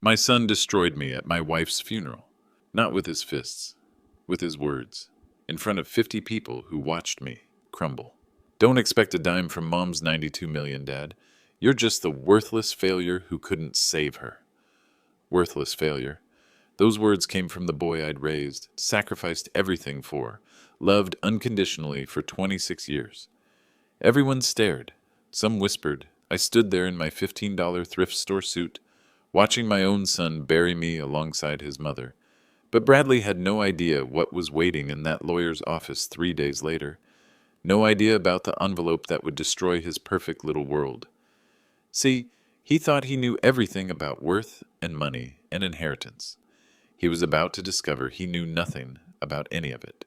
My son destroyed me at my wife's funeral, not with his fists, with his words, in front of 50 people who watched me crumble. Don't expect a dime from mom's 92 million, Dad. You're just the worthless failure who couldn't save her. Worthless failure. Those words came from the boy I'd raised, sacrificed everything for, loved unconditionally for 26 years. Everyone stared. Some whispered. I stood there in my $15 thrift store suit, watching my own son bury me alongside his mother. But Bradley had no idea what was waiting in that lawyer's office 3 days later. No idea about the envelope that would destroy his perfect little world. See, he thought he knew everything about worth and money and inheritance. He was about to discover he knew nothing about any of it.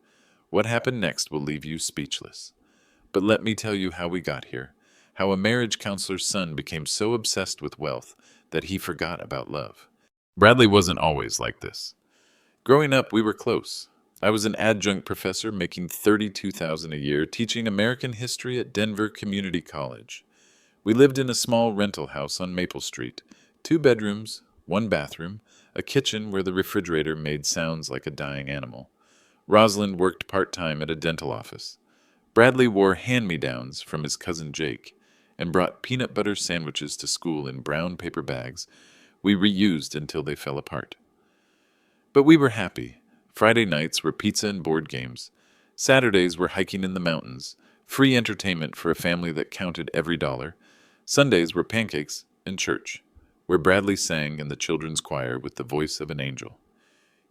What happened next will leave you speechless. But let me tell you how we got here, how a marriage counselor's son became so obsessed with wealth that he forgot about love. Bradley wasn't always like this. Growing up, we were close. I was an adjunct professor making $32,000 a year teaching American history at Denver Community College. We lived in a small rental house on Maple Street, 2 bedrooms, 1 bathroom, a kitchen where the refrigerator made sounds like a dying animal. Rosalind worked part-time at a dental office. Bradley wore hand-me-downs from his cousin Jake and brought peanut butter sandwiches to school in brown paper bags we reused until they fell apart. But we were happy. Friday nights were pizza and board games. Saturdays were hiking in the mountains, free entertainment for a family that counted every dollar. Sundays were pancakes and church, where Bradley sang in the children's choir with the voice of an angel.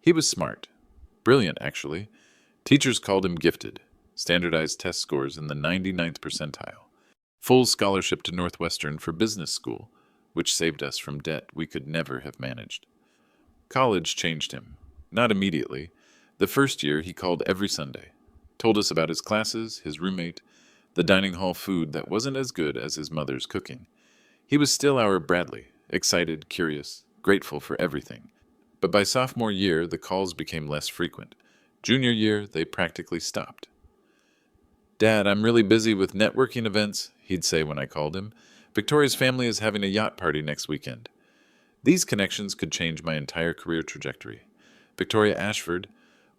He was smart. Brilliant, actually. Teachers called him gifted. Standardized test scores in the 99th percentile. Full scholarship to Northwestern for business school, which saved us from debt we could never have managed. College changed him. Not immediately. The first year, he called every Sunday. Told us about his classes, his roommate, the dining hall food that wasn't as good as his mother's cooking. He was still our Bradley, excited, curious, grateful for everything. But by sophomore year, the calls became less frequent. Junior year, they practically stopped. Dad, I'm really busy with networking events, he'd say when I called him. Victoria's family is having a yacht party next weekend. These connections could change my entire career trajectory. Victoria Ashford,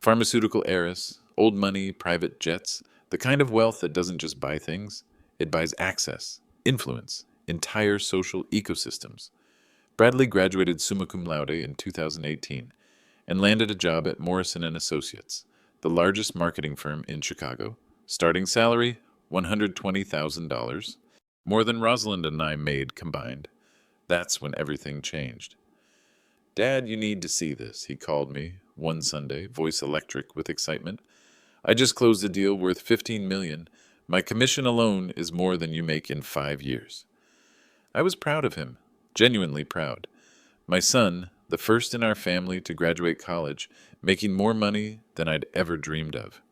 pharmaceutical heiress, old money, private jets, the kind of wealth that doesn't just buy things, it buys access, influence, entire social ecosystems. Bradley graduated summa cum laude in 2018 and landed a job at Morrison & Associates, the largest marketing firm in Chicago. Starting salary, $120,000, more than Rosalind and I made combined. That's when everything changed. Dad, you need to see this, he called me one Sunday, voice electric with excitement. I just closed a deal worth $15 million. My commission alone is more than you make in 5 years. I was proud of him, genuinely proud. My son, the first in our family to graduate college, making more money than I'd ever dreamed of.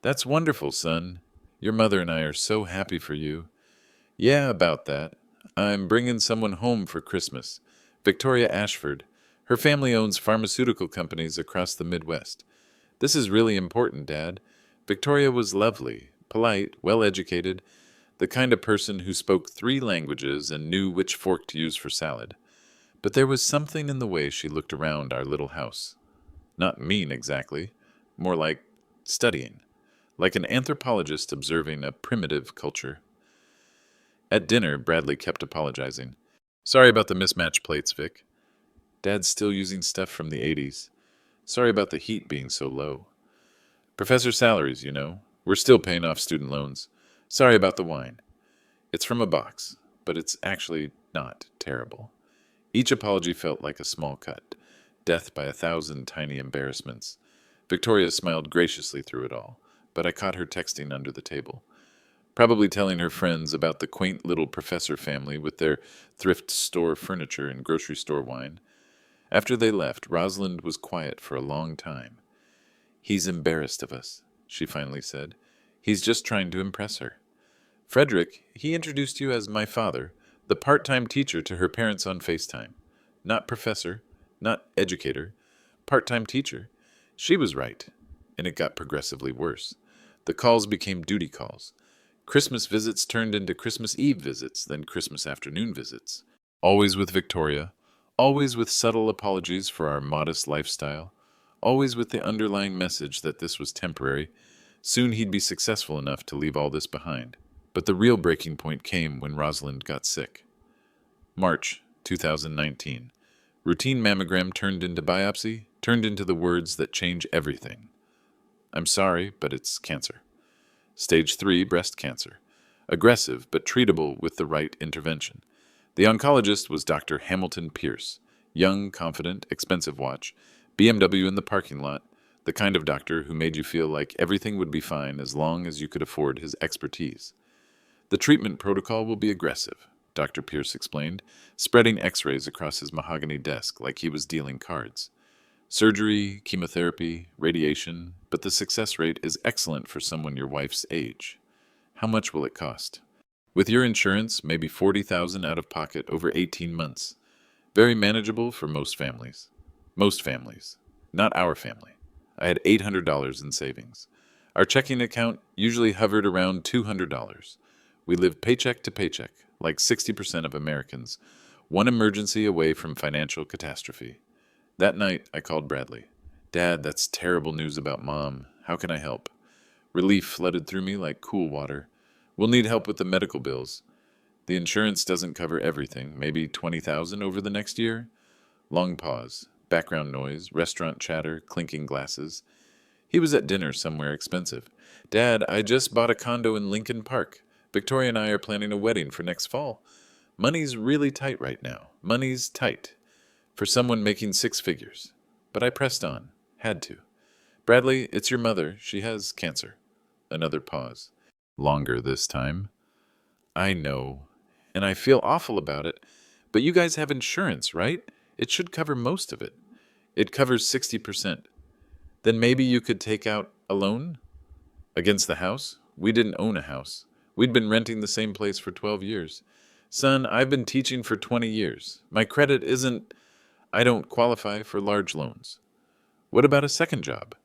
That's wonderful, son. Your mother and I are so happy for you. Yeah, about that. I'm bringing someone home for Christmas. Victoria Ashford. Her family owns pharmaceutical companies across the Midwest. This is really important, Dad. Victoria was lovely, polite, well-educated, the kind of person who spoke 3 languages and knew which fork to use for salad. But there was something in the way she looked around our little house. Not mean, exactly. More like studying. Like an anthropologist observing a primitive culture. At dinner, Bradley kept apologizing. Sorry about the mismatched plates, Vic. Dad's still using stuff from the 80s. Sorry about the heat being so low. Professor salaries, you know. We're still paying off student loans. Sorry about the wine. It's from a box, but it's actually not terrible. Each apology felt like a small cut. Death by 1,000 tiny embarrassments. Victoria smiled graciously through it all, but I caught her texting under the table. Probably telling her friends about the quaint little professor family with their thrift store furniture and grocery store wine. After they left, Rosalind was quiet for a long time. He's embarrassed of us, she finally said. He's just trying to impress her. Frederick, he introduced you as my father, the part-time teacher to her parents on FaceTime. Not professor, not educator, part-time teacher. She was right, and it got progressively worse. The calls became duty calls. Christmas visits turned into Christmas Eve visits, then Christmas afternoon visits. Always with Victoria, always with subtle apologies for our modest lifestyle, always with the underlying message that this was temporary. Soon he'd be successful enough to leave all this behind. But the real breaking point came when Rosalind got sick. March 2019. Routine mammogram turned into biopsy, turned into the words that change everything. I'm sorry, but it's cancer. Stage 3 breast cancer. Aggressive, but treatable with the right intervention. The oncologist was Dr. Hamilton Pierce. Young, confident, expensive watch, BMW in the parking lot, the kind of doctor who made you feel like everything would be fine as long as you could afford his expertise. The treatment protocol will be aggressive, Dr. Pierce explained, spreading x-rays across his mahogany desk like he was dealing cards. Surgery, chemotherapy, radiation, but the success rate is excellent for someone your wife's age. How much will it cost? With your insurance, maybe $40,000 out of pocket over 18 months. Very manageable for most families. Most families. Not our family. I had $800 in savings. Our checking account usually hovered around $200. We lived paycheck to paycheck, like 60% of Americans, one emergency away from financial catastrophe. That night, I called Bradley. Dad, that's terrible news about Mom. How can I help? Relief flooded through me like cool water. We'll need help with the medical bills. The insurance doesn't cover everything, maybe $20,000 over the next year? Long pause, background noise, restaurant chatter, clinking glasses. He was at dinner somewhere expensive. Dad, I just bought a condo in Lincoln Park. Victoria and I are planning a wedding for next fall. Money's really tight right now. Money's tight. For someone making six figures. But I pressed on. Had to. Bradley, it's your mother. She has cancer. Another pause. Longer this time. I know. And I feel awful about it. But you guys have insurance, right? It should cover most of it. It covers 60%. Then maybe you could take out a loan? Against the house? We didn't own a house. We'd been renting the same place for 12 years. Son, I've been teaching for 20 years. My credit isn't... I don't qualify for large loans. What about a second job?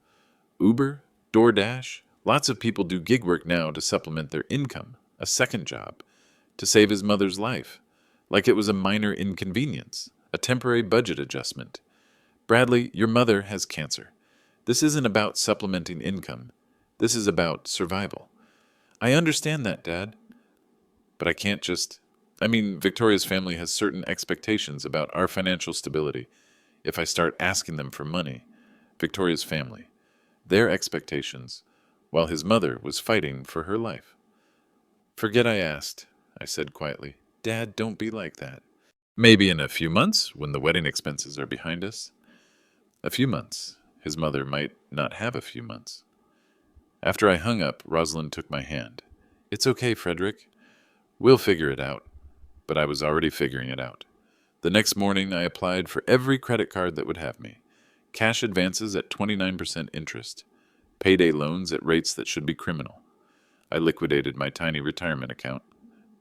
Uber? DoorDash? Lots of people do gig work now to supplement their income. A second job. To save his mother's life. Like it was a minor inconvenience. A temporary budget adjustment. Bradley, your mother has cancer. This isn't about supplementing income. This is about survival. I understand that, Dad. But I can't just... Victoria's family has certain expectations about our financial stability. If I start asking them for money, Victoria's family, their expectations, while his mother was fighting for her life. Forget I asked, I said quietly. Dad, don't be like that. Maybe in a few months, when the wedding expenses are behind us. A few months. His mother might not have a few months. After I hung up, Rosalind took my hand. It's okay, Frederick. We'll figure it out. But I was already figuring it out. The next morning, I applied for every credit card that would have me. Cash advances at 29% interest. Payday loans at rates that should be criminal. I liquidated my tiny retirement account,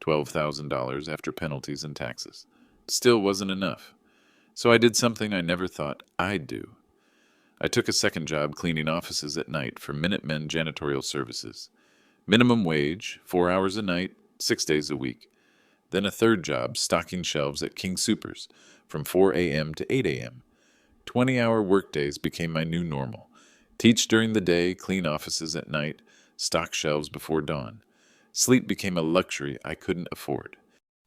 $12,000 after penalties and taxes. Still wasn't enough. So I did something I never thought I'd do. I took a second job cleaning offices at night for Minutemen Janitorial Services. Minimum wage, 4 hours a night, 6 days a week. Then a third job stocking shelves at King Soopers from 4 a.m. to 8 a.m. 20-hour workdays became my new normal. Teach during the day, clean offices at night, stock shelves before dawn. Sleep became a luxury I couldn't afford.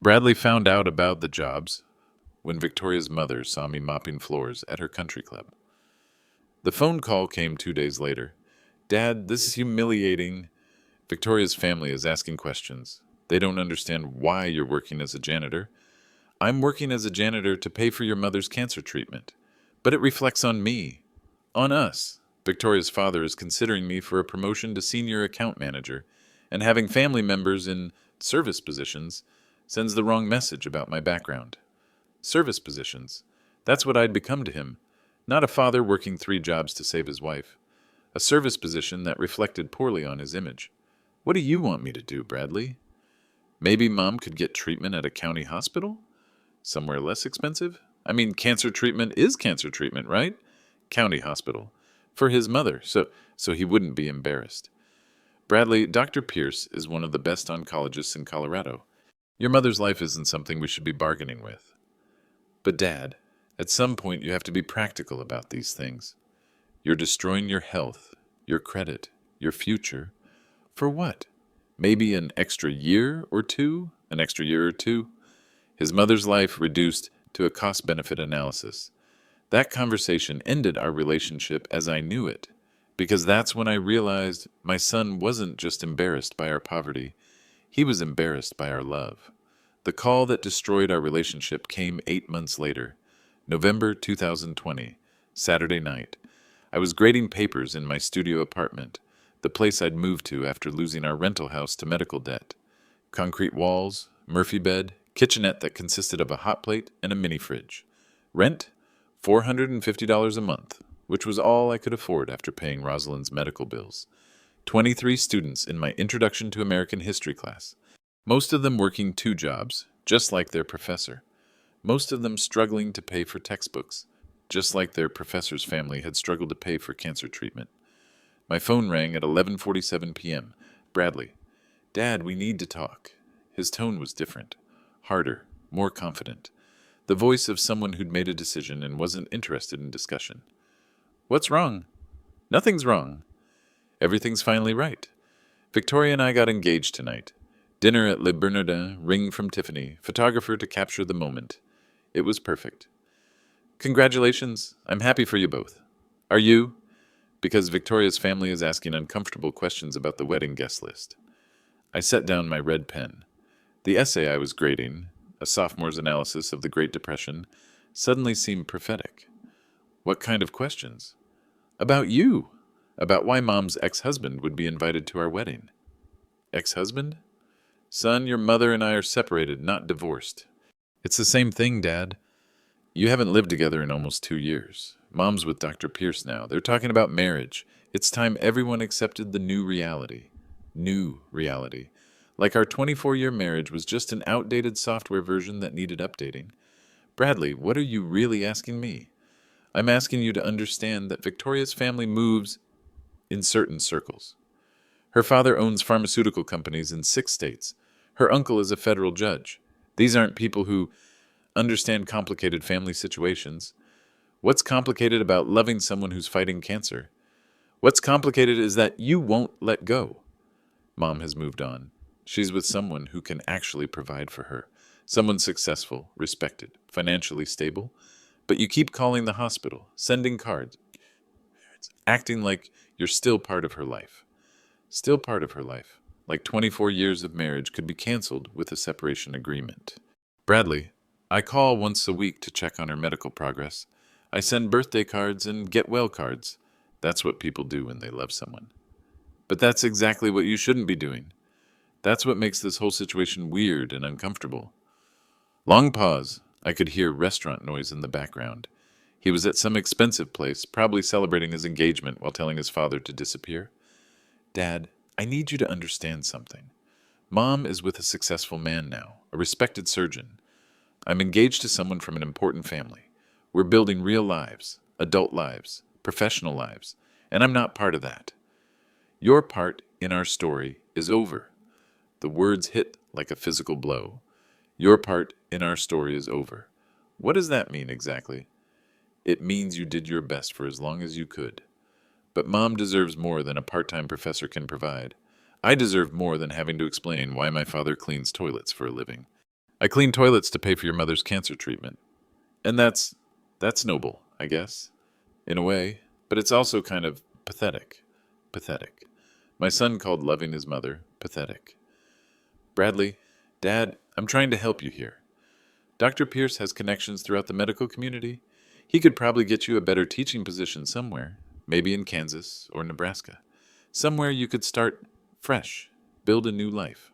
Bradley found out about the jobs when Victoria's mother saw me mopping floors at her country club. The phone call came 2 days later. Dad, this is humiliating. Victoria's family is asking questions. They don't understand why you're working as a janitor. I'm working as a janitor to pay for your mother's cancer treatment. But it reflects on me. On us. Victoria's father is considering me for a promotion to senior account manager, and having family members in service positions sends the wrong message about my background. Service positions. That's what I'd become to him. Not a father working 3 jobs to save his wife. A service position that reflected poorly on his image. What do you want me to do, Bradley? Maybe Mom could get treatment at a county hospital? Somewhere less expensive? Cancer treatment is cancer treatment, right? County hospital. For his mother, so he wouldn't be embarrassed. Bradley, Dr. Pierce is one of the best oncologists in Colorado. Your mother's life isn't something we should be bargaining with. But Dad, At some point, you have to be practical about these things. You're destroying your health, your credit, your future. For what? Maybe an extra year or two? An extra year or two? His mother's life reduced to a cost-benefit analysis. That conversation ended our relationship as I knew it, because that's when I realized my son wasn't just embarrassed by our poverty, he was embarrassed by our love. The call that destroyed our relationship came 8 months later, November 2020, Saturday night. I was grading papers in my studio apartment, the place I'd moved to after losing our rental house to medical debt. Concrete walls, Murphy bed, kitchenette that consisted of a hot plate and a mini fridge. Rent? $450 a month, which was all I could afford after paying Rosalind's medical bills. 23 students in my Introduction to American History class, most of them working 2 jobs, just like their professor. Most of them struggling to pay for textbooks, just like their professor's family had struggled to pay for cancer treatment. My phone rang at 11:47 p.m. Bradley. Dad, we need to talk. His tone was different, harder, more confident. The voice of someone who'd made a decision and wasn't interested in discussion. What's wrong? Nothing's wrong. Everything's finally right. Victoria and I got engaged tonight. Dinner at Le Bernardin, ring from Tiffany, photographer to capture the moment. It was perfect. Congratulations. I'm happy for you both. Are you? Because Victoria's family is asking uncomfortable questions about the wedding guest list. I set down my red pen. The essay I was grading, a sophomore's analysis of the Great Depression, suddenly seemed prophetic. What kind of questions? About you. About why Mom's ex-husband would be invited to our wedding. Ex-husband? Son, your mother and I are separated, not divorced. It's the same thing, Dad. You haven't lived together in almost 2 years. Mom's with Dr. Pierce now. They're talking about marriage. It's time everyone accepted the new reality. New reality. Like our 24-year marriage was just an outdated software version that needed updating. Bradley, what are you really asking me? I'm asking you to understand that Victoria's family moves in certain circles. Her father owns pharmaceutical companies in 6 states. Her uncle is a federal judge. These aren't people who understand complicated family situations. What's complicated about loving someone who's fighting cancer? What's complicated is that you won't let go. Mom has moved on. She's with someone who can actually provide for her. Someone successful, respected, financially stable. But you keep calling the hospital, sending cards, acting like you're still part of her life. Still part of her life. Like 24 years of marriage could be canceled with a separation agreement. Bradley, I call once a week to check on her medical progress. I send birthday cards and get well cards. That's what people do when they love someone. But that's exactly what you shouldn't be doing. That's what makes this whole situation weird and uncomfortable. Long pause. I could hear restaurant noise in the background. He was at some expensive place, probably celebrating his engagement while telling his father to disappear. Dad, I need you to understand something. Mom is with a successful man now, a respected surgeon. I'm engaged to someone from an important family. We're building real lives, adult lives, professional lives, and I'm not part of that. Your part in our story is over. The words hit like a physical blow. Your part in our story is over. What does that mean exactly? It means you did your best for as long as you could. But Mom deserves more than a part-time professor can provide. I deserve more than having to explain why my father cleans toilets for a living. I clean toilets to pay for your mother's cancer treatment. And that's noble, I guess, in a way, but it's also kind of pathetic. Pathetic. My son called loving his mother pathetic. Bradley, Dad, I'm trying to help you here. Dr. Pierce has connections throughout the medical community. He could probably get you a better teaching position somewhere, maybe in Kansas or Nebraska. Somewhere you could start fresh, build a new life,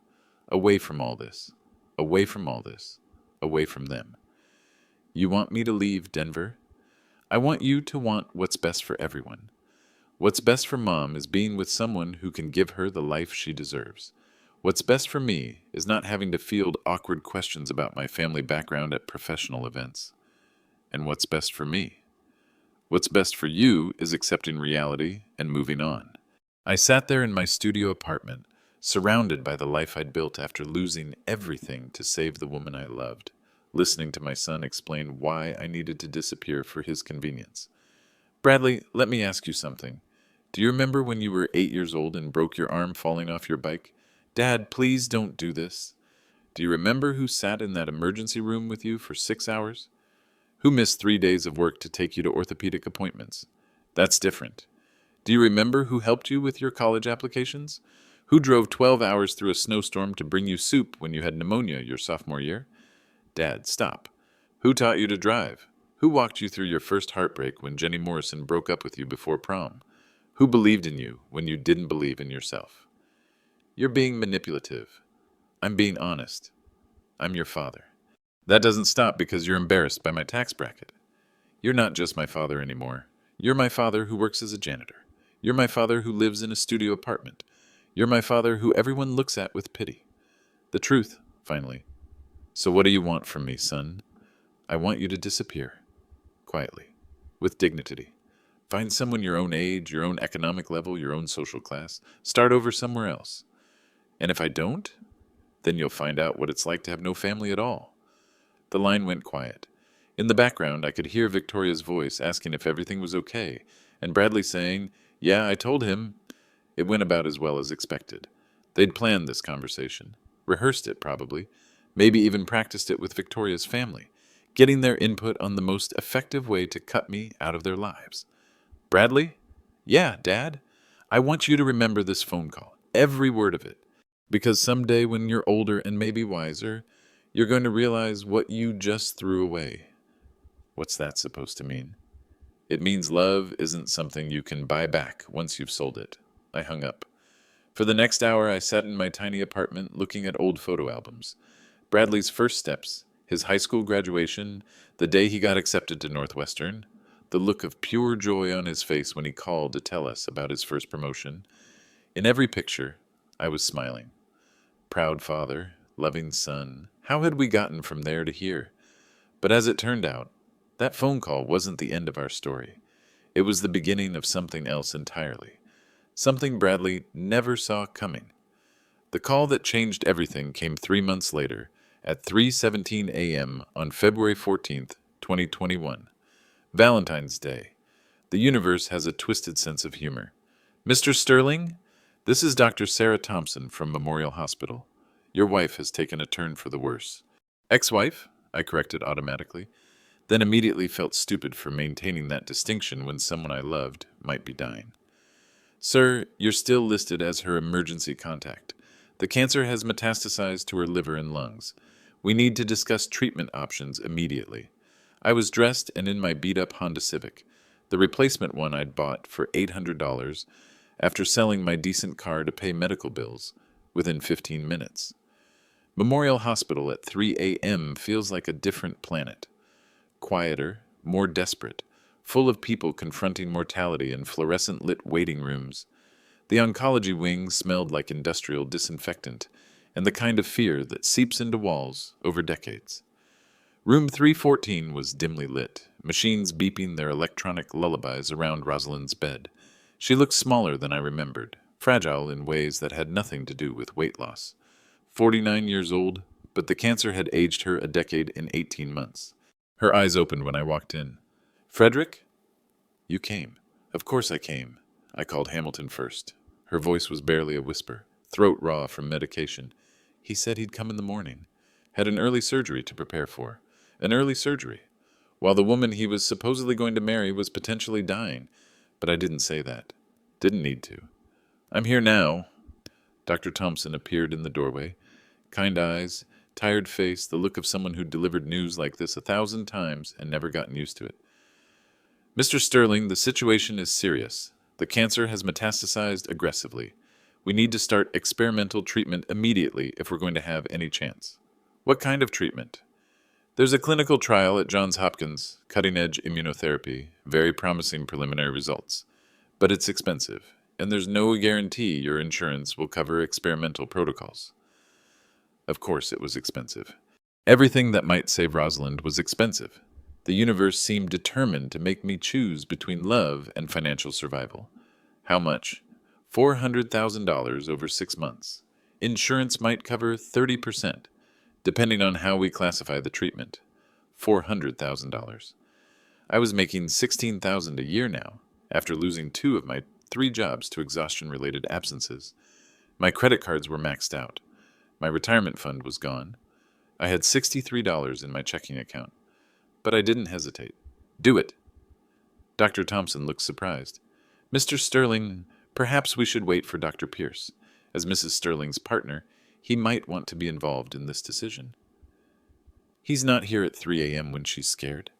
away from all this, away from all this, away from them. You want me to leave Denver? I want you to want what's best for everyone. What's best for Mom is being with someone who can give her the life she deserves. What's best for me is not having to field awkward questions about my family background at professional events. And what's best for me? What's best for you is accepting reality and moving on. I sat there in my studio apartment, surrounded by the life I'd built after losing everything to save the woman I loved. listening to my son explain why I needed to disappear for his convenience. Bradley, let me ask you something. Do you remember when you were 8 years old and broke your arm falling off your bike? Dad, please don't do this. Do you remember who sat in that emergency room with you for 6 hours? Who missed 3 days of work to take you to orthopedic appointments? That's different. Do you remember who helped you with your college applications? Who drove 12 hours through a snowstorm to bring you soup when you had pneumonia your sophomore year? Dad, stop. Who taught you to drive? Who walked you through your first heartbreak when Jenny Morrison broke up with you before prom? Who believed in you when you didn't believe in yourself? You're being manipulative. I'm being honest. I'm your father. That doesn't stop because you're embarrassed by my tax bracket. You're not just my father anymore. You're my father who works as a janitor. You're my father who lives in a studio apartment. You're my father who everyone looks at with pity. The truth, finally. So what do you want from me, son? I want you to disappear. Quietly. With dignity. Find someone your own age, your own economic level, your own social class. Start over somewhere else. And if I don't, then you'll find out what it's like to have no family at all. The line went quiet. In the background, I could hear Victoria's voice asking if everything was okay, and Bradley saying, "Yeah, I told him." It went about as well as expected. They'd planned this conversation, rehearsed it probably, maybe even practiced it with Victoria's family, getting their input on the most effective way to cut me out of their lives. Bradley? Yeah, Dad? I want you to remember this phone call, every word of it, because someday when you're older and maybe wiser, you're going to realize what you just threw away. What's that supposed to mean? It means love isn't something you can buy back once you've sold it. I hung up. For the next hour, I sat in my tiny apartment looking at old photo albums. Bradley's first steps, his high school graduation, the day he got accepted to Northwestern, the look of pure joy on his face when he called to tell us about his first promotion. In every picture, I was smiling. Proud father, loving son. How had we gotten from there to here? But as it turned out, that phone call wasn't the end of our story. It was the beginning of something else entirely. Something Bradley never saw coming. The call that changed everything came 3 months later, at 3:17 a.m. on February 14th, 2021. Valentine's Day. The universe has a twisted sense of humor. Mr. Sterling, this is Dr. Sarah Thompson from Memorial Hospital. Your wife has taken a turn for the worse. Ex-wife? I corrected automatically, then immediately felt stupid for maintaining that distinction when someone I loved might be dying. Sir, you're still listed as her emergency contact. The cancer has metastasized to her liver and lungs. We need to discuss treatment options immediately. I was dressed and in my beat-up Honda Civic, the replacement one I'd bought for $800 after selling my decent car to pay medical bills within 15 minutes. Memorial Hospital at 3 a.m. feels like a different planet. Quieter, more desperate, full of people confronting mortality in fluorescent-lit waiting rooms. The oncology wing smelled like industrial disinfectant and the kind of fear that seeps into walls over decades. Room 314 was dimly lit, machines beeping their electronic lullabies around Rosalind's bed. She looked smaller than I remembered, fragile in ways that had nothing to do with weight loss. 49 years old, but the cancer had aged her a decade in 18 months. Her eyes opened when I walked in. Frederick? You came. Of course I came. I called Hamilton first. Her voice was barely a whisper, throat raw from medication. He said he'd come in the morning. Had an early surgery to prepare for. An early surgery. While the woman he was supposedly going to marry was potentially dying. But I didn't say that. Didn't need to. I'm here now. Dr. Thompson appeared in the doorway. Kind eyes, tired face, the look of someone who delivered news like this 1,000 times and never gotten used to it. Mr. Sterling, the situation is serious. The cancer has metastasized aggressively. We need to start experimental treatment immediately if we're going to have any chance. What kind of treatment? There's a clinical trial at Johns Hopkins, cutting-edge immunotherapy, very promising preliminary results. But it's expensive, and there's no guarantee your insurance will cover experimental protocols. Of course it was expensive. Everything that might save Rosalind was expensive. The universe seemed determined to make me choose between love and financial survival. How much? $400,000 over 6 months. Insurance might cover 30%. depending on how we classify the treatment. $400,000. I was making $16,000 a year now, after losing 2 of my 3 jobs to exhaustion-related absences. My credit cards were maxed out. My retirement fund was gone. I had $63 in my checking account. But I didn't hesitate. Do it. Dr. Thompson looked surprised. Mr. Sterling, perhaps we should wait for Dr. Pierce. As Mrs. Sterling's partner, he might want to be involved in this decision. He's not here at 3 a.m. when she's scared.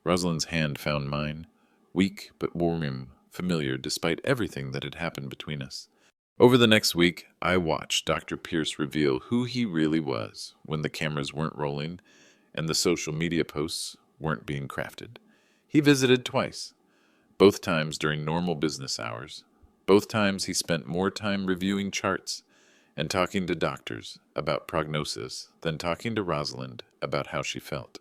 Rosalind's hand found mine, weak but warm, familiar despite everything that had happened between us. Over the next week, I watched Dr. Pierce reveal who he really was when the cameras weren't rolling and the social media posts weren't being crafted. He visited twice, both times during normal business hours. Both times he spent more time reviewing charts and talking to doctors about prognosis than talking to Rosalind about how she felt.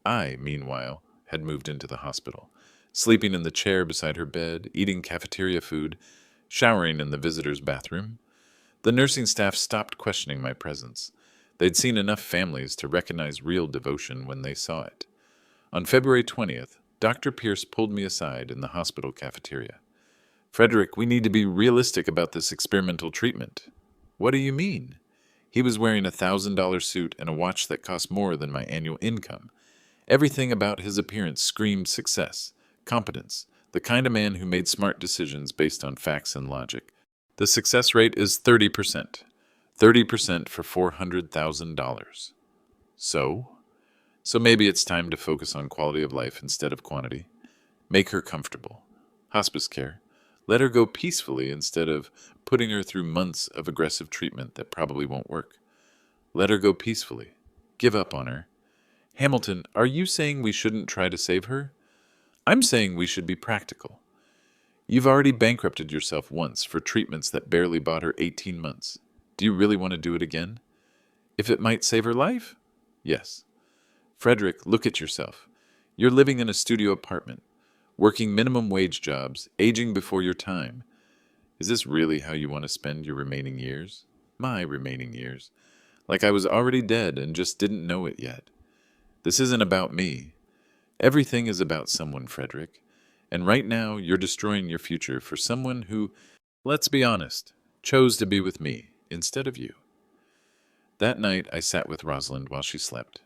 I, meanwhile, had moved into the hospital, sleeping in the chair beside her bed, eating cafeteria food, showering in the visitor's bathroom. The nursing staff stopped questioning my presence. They'd seen enough families to recognize real devotion when they saw it. On February 20th, Dr. Pierce pulled me aside in the hospital cafeteria. "Frederick, we need to be realistic about this experimental treatment." "What do you mean?" He was wearing a $1,000 suit and a watch that cost more than my annual income. Everything about his appearance screamed success, competence, the kind of man who made smart decisions based on facts and logic. The success rate is 30%. 30% for $400,000. So maybe it's time to focus on quality of life instead of quantity. Make her comfortable. Hospice care. Let her go peacefully instead of putting her through months of aggressive treatment that probably won't work. Let her go peacefully. Give up on her. Hamilton, are you saying we shouldn't try to save her? I'm saying we should be practical. You've already bankrupted yourself once for treatments that barely bought her 18 months. Do you really want to do it again? If it might save her life? Yes. Frederick, look at yourself. You're living in a studio apartment, working minimum wage jobs, aging before your time. Is this really how you want to spend your remaining years? My remaining years. Like I was already dead and just didn't know it yet. This isn't about me. Everything is about someone, Frederick. And right now, you're destroying your future for someone who, let's be honest, chose to be with me instead of you. That night, I sat with Rosalind while she slept.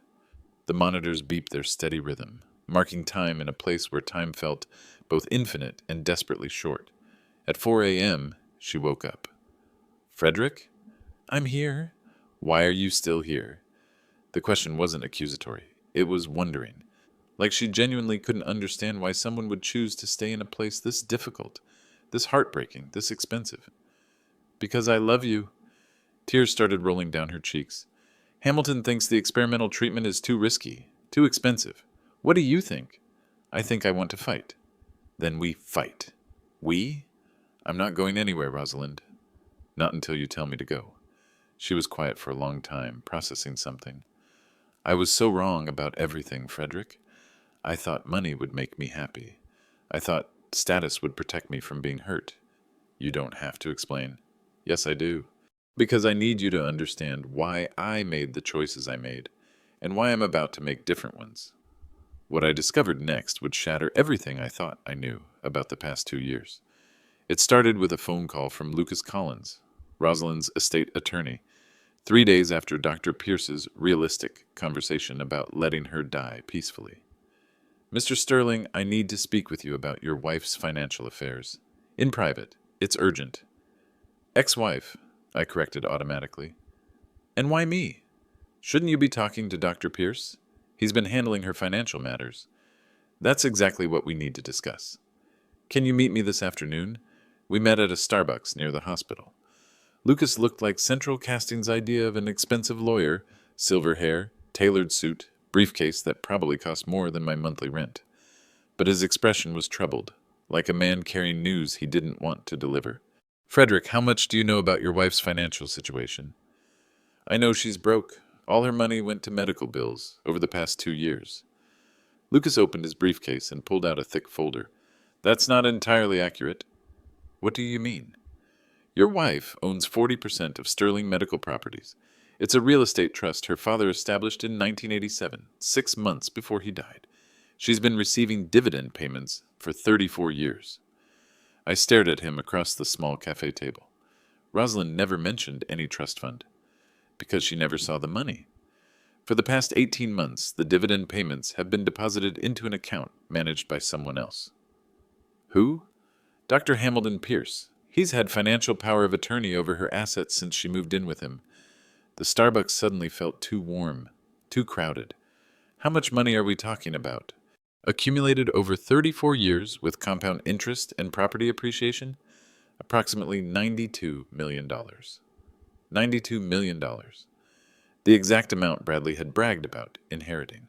The monitors beeped their steady rhythm, marking time in a place where time felt both infinite and desperately short. At 4 a.m., she woke up. Frederick? I'm here. Why are you still here? The question wasn't accusatory. It was wondering. Like she genuinely couldn't understand why someone would choose to stay in a place this difficult, this heartbreaking, this expensive. Because I love you. Tears started rolling down her cheeks. Hamilton thinks the experimental treatment is too risky, too expensive. What do you think? I think I want to fight. Then we fight. We? I'm not going anywhere, Rosalind. Not until you tell me to go. She was quiet for a long time, processing something. I was so wrong about everything, Frederick. I thought money would make me happy. I thought status would protect me from being hurt. You don't have to explain. Yes, I do. Because I need you to understand why I made the choices I made, and why I'm about to make different ones. What I discovered next would shatter everything I thought I knew about the past 2 years. It started with a phone call from Lucas Collins, Rosalind's estate attorney, 3 days after Dr. Pierce's realistic conversation about letting her die peacefully. Mr. Sterling, I need to speak with you about your wife's financial affairs. In private. It's urgent. Ex-wife, I corrected automatically. And why me? Shouldn't you be talking to Dr. Pierce? He's been handling her financial matters. That's exactly what we need to discuss. Can you meet me this afternoon? We met at a Starbucks near the hospital. Lucas looked like Central Casting's idea of an expensive lawyer, silver hair, tailored suit, briefcase that probably cost more than my monthly rent. But his expression was troubled, like a man carrying news he didn't want to deliver. Frederick, how much do you know about your wife's financial situation? I know she's broke. All her money went to medical bills over the past 2 years. Lucas opened his briefcase and pulled out a thick folder. That's not entirely accurate. What do you mean? Your wife owns 40% of Sterling Medical Properties. It's a real estate trust her father established in 1987, 6 months before he died. She's been receiving dividend payments for 34 years. I stared at him across the small cafe table. Rosalind never mentioned any trust fund, because she never saw the money. For the past 18 months, the dividend payments have been deposited into an account managed by someone else. Who? Dr. Hamilton Pierce. He's had financial power of attorney over her assets since she moved in with him. The Starbucks suddenly felt too warm, too crowded. How much money are we talking about? Accumulated over 34 years with compound interest and property appreciation? Approximately $92 million. $92 million. The exact amount Bradley had bragged about inheriting.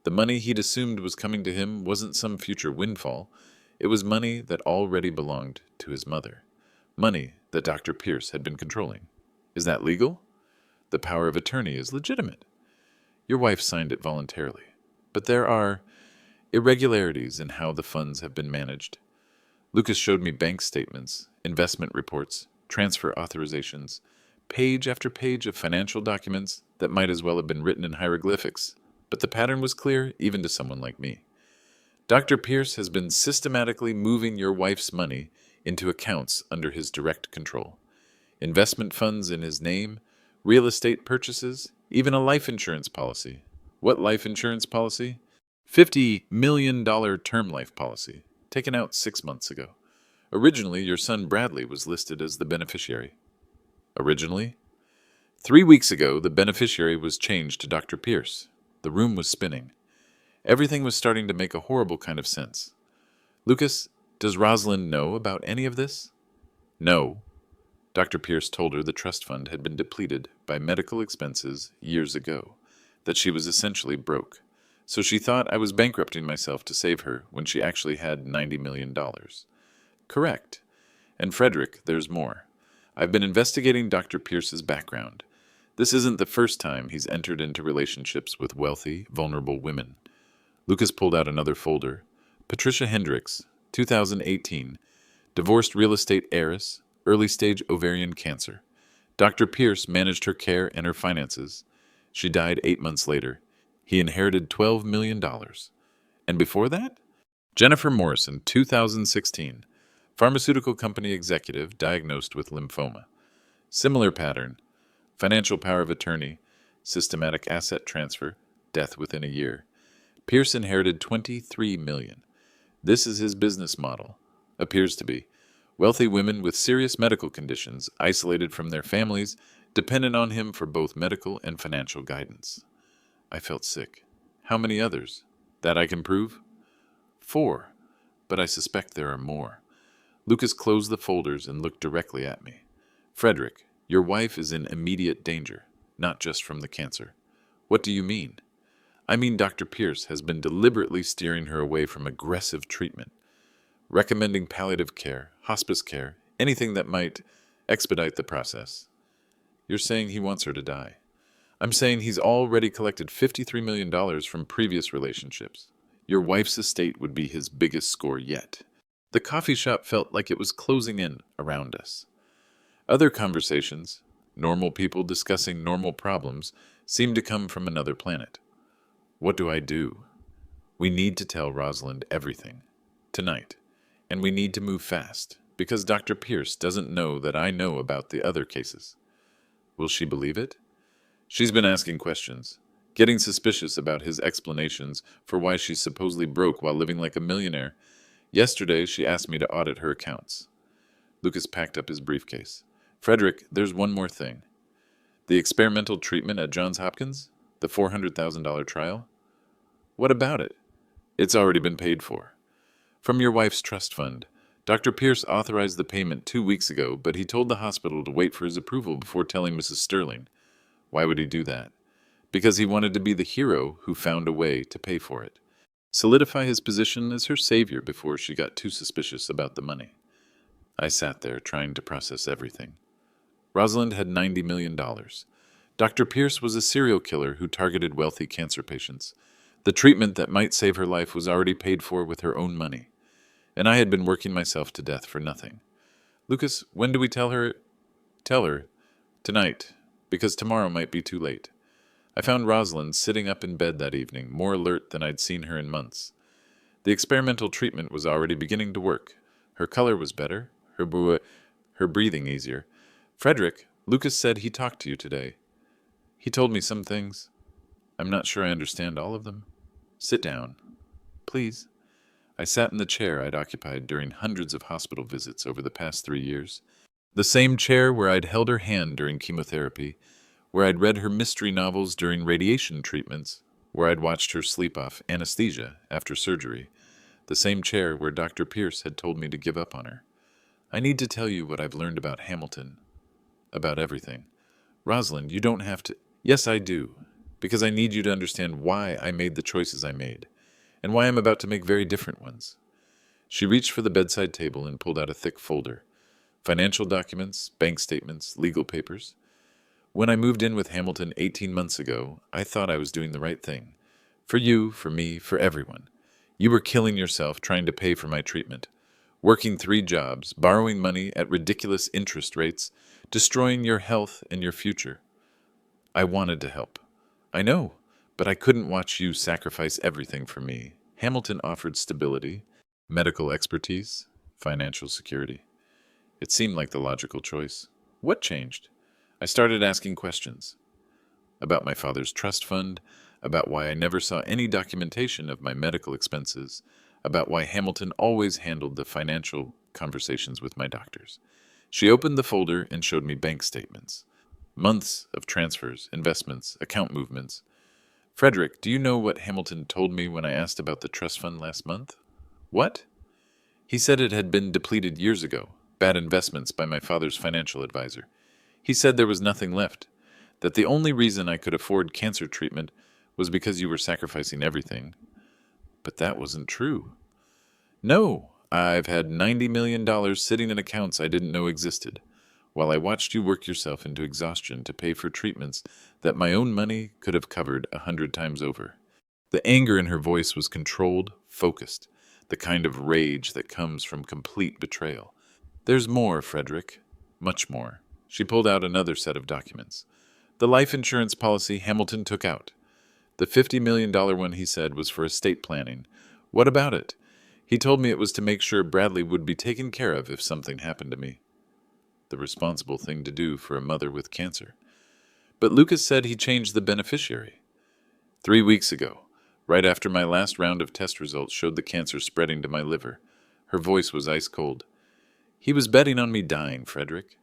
The money he'd assumed was coming to him wasn't some future windfall. It was money that already belonged to his mother. Money that Dr. Pierce had been controlling. Is that legal? The power of attorney is legitimate. Your wife signed it voluntarily. But there are irregularities in how the funds have been managed. Lucas showed me bank statements, investment reports, transfer authorizations, page after page of financial documents that might as well have been written in hieroglyphics. But the pattern was clear even to someone like me. Dr. Pierce has been systematically moving your wife's money into accounts under his direct control. Investment funds in his name, real estate purchases, even a life insurance policy. What life insurance policy? $50 million term life policy, taken out 6 months ago. Originally, your son Bradley was listed as the beneficiary. Originally? 3 weeks ago, the beneficiary was changed to Dr. Pierce. The room was spinning. Everything was starting to make a horrible kind of sense. Lucas, does Rosalind know about any of this? No. Dr. Pierce told her the trust fund had been depleted by medical expenses years ago, that she was essentially broke. So she thought I was bankrupting myself to save her when she actually had $90 million. Correct. And Frederick, there's more. I've been investigating Dr. Pierce's background. This isn't the first time he's entered into relationships with wealthy, vulnerable women. Lucas pulled out another folder. Patricia Hendricks, 2018. Divorced real estate heiress, early-stage ovarian cancer. Dr. Pierce managed her care and her finances. She died 8 months later. He inherited $12 million. And before that? Jennifer Morrison, 2016. Pharmaceutical company executive diagnosed with lymphoma. Similar pattern. Financial power of attorney, systematic asset transfer, death within a year. Pierce inherited $23 million. This is his business model. Appears to be. Wealthy women with serious medical conditions, isolated from their families, dependent on him for both medical and financial guidance. I felt sick. How many others? That I can prove? 4. But I suspect there are more. Lucas closed the folders and looked directly at me. Frederick, your wife is in immediate danger, not just from the cancer. What do you mean? I mean Dr. Pierce has been deliberately steering her away from aggressive treatment, recommending palliative care, hospice care, anything that might expedite the process. You're saying he wants her to die. I'm saying he's already collected $53 million from previous relationships. Your wife's estate would be his biggest score yet. The coffee shop felt like it was closing in around us. Other conversations, normal people discussing normal problems, seemed to come from another planet. What do I do? We need to tell Rosalind everything. Tonight. And we need to move fast, because Dr. Pierce doesn't know that I know about the other cases. Will she believe it? She's been asking questions, getting suspicious about his explanations for why she's supposedly broke while living like a millionaire. Yesterday, she asked me to audit her accounts. Lucas packed up his briefcase. Frederick, there's one more thing. The experimental treatment at Johns Hopkins? The $400,000 trial? What about it? It's already been paid for. From your wife's trust fund. Dr. Pierce authorized the payment 2 weeks ago, but he told the hospital to wait for his approval before telling Mrs. Sterling. Why would he do that? Because he wanted to be the hero who found a way to pay for it. Solidify his position as her savior before she got too suspicious about the money. I sat there trying to process everything. Rosalind had $90 million. Dr. Pierce was a serial killer who targeted wealthy cancer patients. The treatment that might save her life was already paid for with her own money. And I had been working myself to death for nothing. Lucas, when do we tell her? Tell her. Tonight. because tomorrow might be too late. I found Rosalind sitting up in bed that evening, more alert than I'd seen her in months. The experimental treatment was already beginning to work. Her color was better, her breathing easier. Frederick, Lucas said he talked to you today. He told me some things. I'm not sure I understand all of them. Sit down, please. I sat in the chair I'd occupied during hundreds of hospital visits over the past 3 years. The same chair where I'd held her hand during chemotherapy, where I'd read her mystery novels during radiation treatments, where I'd watched her sleep off anesthesia after surgery, the same chair where Dr. Pierce had told me to give up on her. I need to tell you what I've learned about Hamilton, about everything. Rosalind, you don't have to. Yes, I do, because I need you to understand why I made the choices I made, and why I'm about to make very different ones. She reached for the bedside table and pulled out a thick folder. Financial documents, bank statements, legal papers. When I moved in with Hamilton 18 months ago, I thought I was doing the right thing. For you, for me, for everyone. You were killing yourself trying to pay for my treatment. Working 3 jobs, borrowing money at ridiculous interest rates, destroying your health and your future. I wanted to help. I know, but I couldn't watch you sacrifice everything for me. Hamilton offered stability, medical expertise, financial security. It seemed like the logical choice. What changed? I started asking questions. About my father's trust fund, about why I never saw any documentation of my medical expenses, about why Hamilton always handled the financial conversations with my doctors. She opened the folder and showed me bank statements. Months of transfers, investments, account movements. Frederick, do you know what Hamilton told me when I asked about the trust fund last month? What? He said it had been depleted years ago, bad investments by my father's financial advisor. He said there was nothing left, that the only reason I could afford cancer treatment was because you were sacrificing everything. But that wasn't true. No, I've had $90 million sitting in accounts I didn't know existed, while I watched you work yourself into exhaustion to pay for treatments that my own money could have covered 100 times over. The anger in her voice was controlled, focused, the kind of rage that comes from complete betrayal. There's more, Frederick. Much more. She pulled out another set of documents. The life insurance policy Hamilton took out. The $50 million one, he said, was for estate planning. What about it? He told me it was to make sure Bradley would be taken care of if something happened to me. The responsible thing to do for a mother with cancer. But Lucas said he changed the beneficiary. 3 weeks ago, right after my last round of test results showed the cancer spreading to my liver. Her voice was ice cold. He was betting on me dying, Frederick.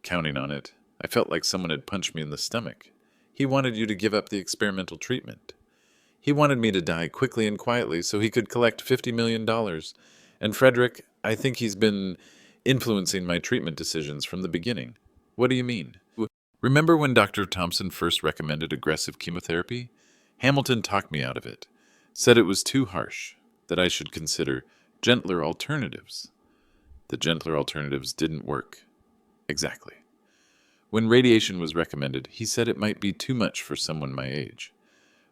Counting on it, I felt like someone had punched me in the stomach. He wanted you to give up the experimental treatment. He wanted me to die quickly and quietly so he could collect $50 million. And Frederick, I think he's been influencing my treatment decisions from the beginning. What do you mean? Remember when Dr. Thompson first recommended aggressive chemotherapy? Hamilton talked me out of it, said it was too harsh, that I should consider gentler alternatives. The gentler alternatives didn't work. Exactly. When radiation was recommended, he said it might be too much for someone my age.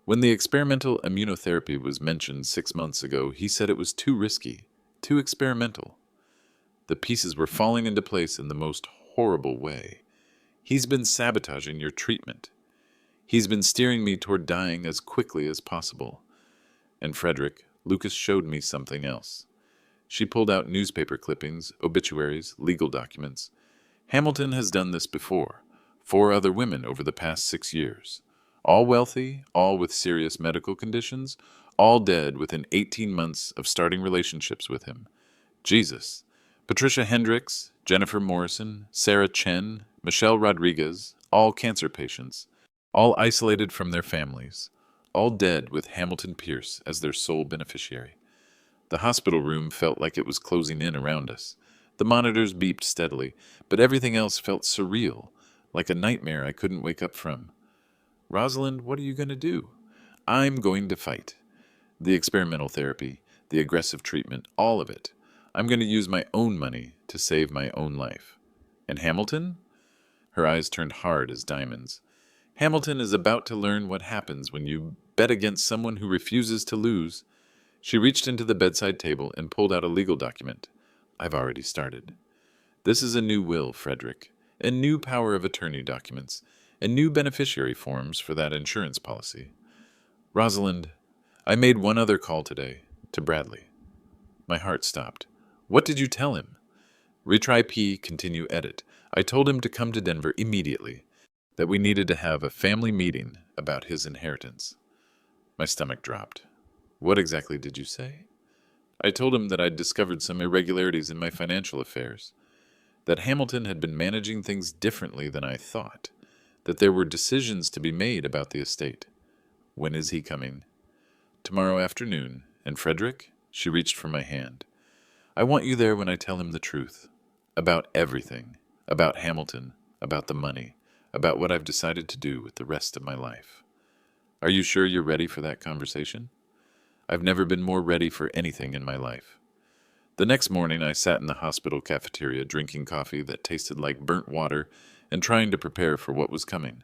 When the experimental immunotherapy was mentioned 6 months ago, he said it was too risky, too experimental. The pieces were falling into place in the most horrible way. He's been sabotaging your treatment. He's been steering me toward dying as quickly as possible. And Frederick, Lucas showed me something else. She pulled out newspaper clippings, obituaries, legal documents. Hamilton has done this before. 4 other women over the past 6 years. All wealthy, all with serious medical conditions, all dead within 18 months of starting relationships with him. Jesus. Patricia Hendricks, Jennifer Morrison, Sarah Chen, Michelle Rodriguez, all cancer patients, all isolated from their families, all dead with Hamilton Pierce as their sole beneficiary. The hospital room felt like it was closing in around us. The monitors beeped steadily, but everything else felt surreal, like a nightmare I couldn't wake up from. Rosalind, what are you going to do? I'm going to fight. The experimental therapy, the aggressive treatment, all of it. I'm going to use my own money to save my own life. And Hamilton? Her eyes turned hard as diamonds. Hamilton is about to learn what happens when you bet against someone who refuses to lose. She reached into the bedside table and pulled out a legal document. I've already started. This is a new will, Frederick, and new power of attorney documents, and new beneficiary forms for that insurance policy. Rosalind, I made one other call today, to Bradley. My heart stopped. What did you tell him? Retry P, continue edit. I told him to come to Denver immediately, that we needed to have a family meeting about his inheritance. My stomach dropped. What exactly did you say? I told him that I'd discovered some irregularities in my financial affairs, that Hamilton had been managing things differently than I thought, that there were decisions to be made about the estate. When is he coming? Tomorrow afternoon. And Frederick? She reached for my hand. I want you there when I tell him the truth. About everything. About Hamilton. About the money. About what I've decided to do with the rest of my life. Are you sure you're ready for that conversation? I've never been more ready for anything in my life. The next morning, I sat in the hospital cafeteria drinking coffee that tasted like burnt water and trying to prepare for what was coming.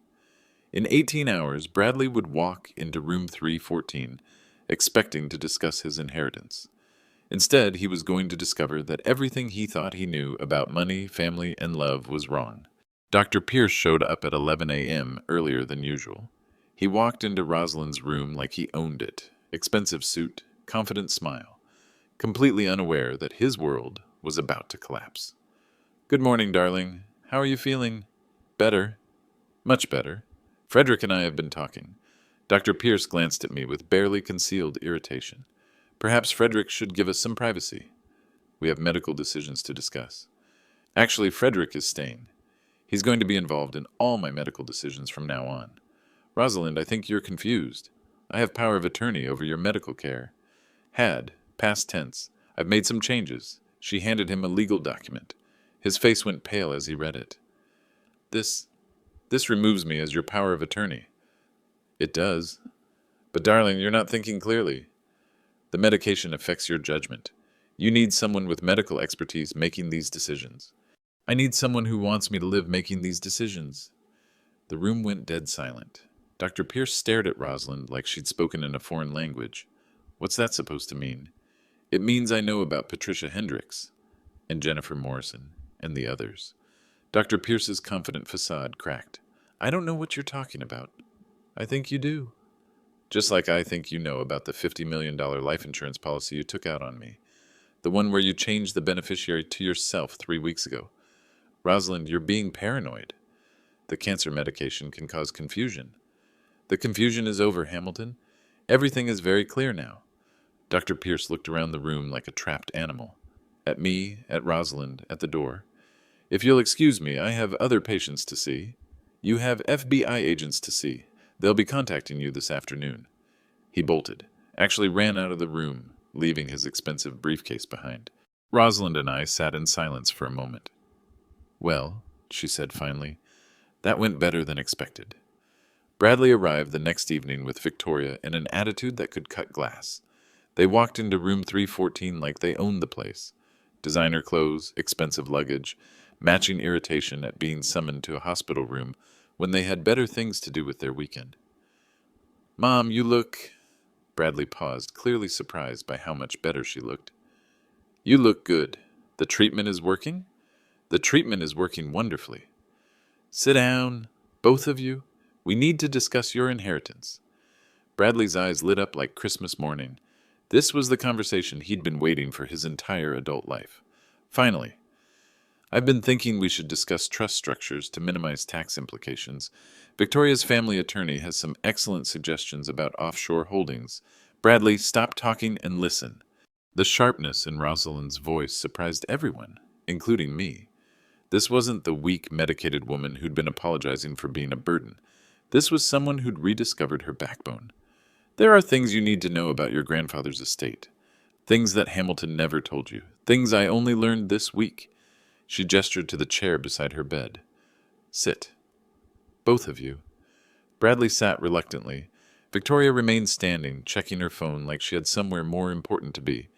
In 18 hours, Bradley would walk into room 314, expecting to discuss his inheritance. Instead, he was going to discover that everything he thought he knew about money, family, and love was wrong. Dr. Pierce showed up at 11 a.m. earlier than usual. He walked into Rosalind's room like he owned it. Expensive suit, confident smile, completely unaware that his world was about to collapse. Good morning, darling. How are you feeling? Better. Much better. Frederick and I have been talking. Dr. Pierce glanced at me with barely concealed irritation. Perhaps Frederick should give us some privacy. We have medical decisions to discuss. Actually, Frederick is staying. He's going to be involved in all my medical decisions from now on. Rosalind, I think you're confused. I have power of attorney over your medical care. Had, past tense. I've made some changes. She handed him a legal document. His face went pale as he read it. This removes me as your power of attorney. It does. But darling, you're not thinking clearly. The medication affects your judgment. You need someone with medical expertise making these decisions. I need someone who wants me to live making these decisions. The room went dead silent. Dr. Pierce stared at Rosalind like she'd spoken in a foreign language. What's that supposed to mean? It means I know about Patricia Hendricks, and Jennifer Morrison, and the others. Dr. Pierce's confident facade cracked. I don't know what you're talking about. I think you do. Just like I think you know about the $50 million life insurance policy you took out on me. The one where you changed the beneficiary to yourself 3 weeks ago. Rosalind, you're being paranoid. The cancer medication can cause confusion. The confusion is over, Hamilton. Everything is very clear now. Dr. Pierce looked around the room like a trapped animal. At me, at Rosalind, at the door. If you'll excuse me, I have other patients to see. You have FBI agents to see. They'll be contacting you this afternoon. He bolted, actually ran out of the room, leaving his expensive briefcase behind. Rosalind and I sat in silence for a moment. Well, she said finally, that went better than expected. Bradley arrived the next evening with Victoria in an attitude that could cut glass. They walked into room 314 like they owned the place. Designer clothes, expensive luggage, matching irritation at being summoned to a hospital room when they had better things to do with their weekend. Mom, you look... Bradley paused, clearly surprised by how much better she looked. You look good. The treatment is working? The treatment is working wonderfully. Sit down, both of you. We need to discuss your inheritance. Bradley's eyes lit up like Christmas morning. This was the conversation he'd been waiting for his entire adult life. Finally, I've been thinking we should discuss trust structures to minimize tax implications. Victoria's family attorney has some excellent suggestions about offshore holdings. Bradley, stop talking and listen. The sharpness in Rosalind's voice surprised everyone, including me. This wasn't the weak, medicated woman who'd been apologizing for being a burden. This was someone who'd rediscovered her backbone. There are things you need to know about your grandfather's estate. Things that Hamilton never told you. Things I only learned this week. She gestured to the chair beside her bed. Sit. Both of you. Bradley sat reluctantly. Victoria remained standing, checking her phone like she had somewhere more important to be.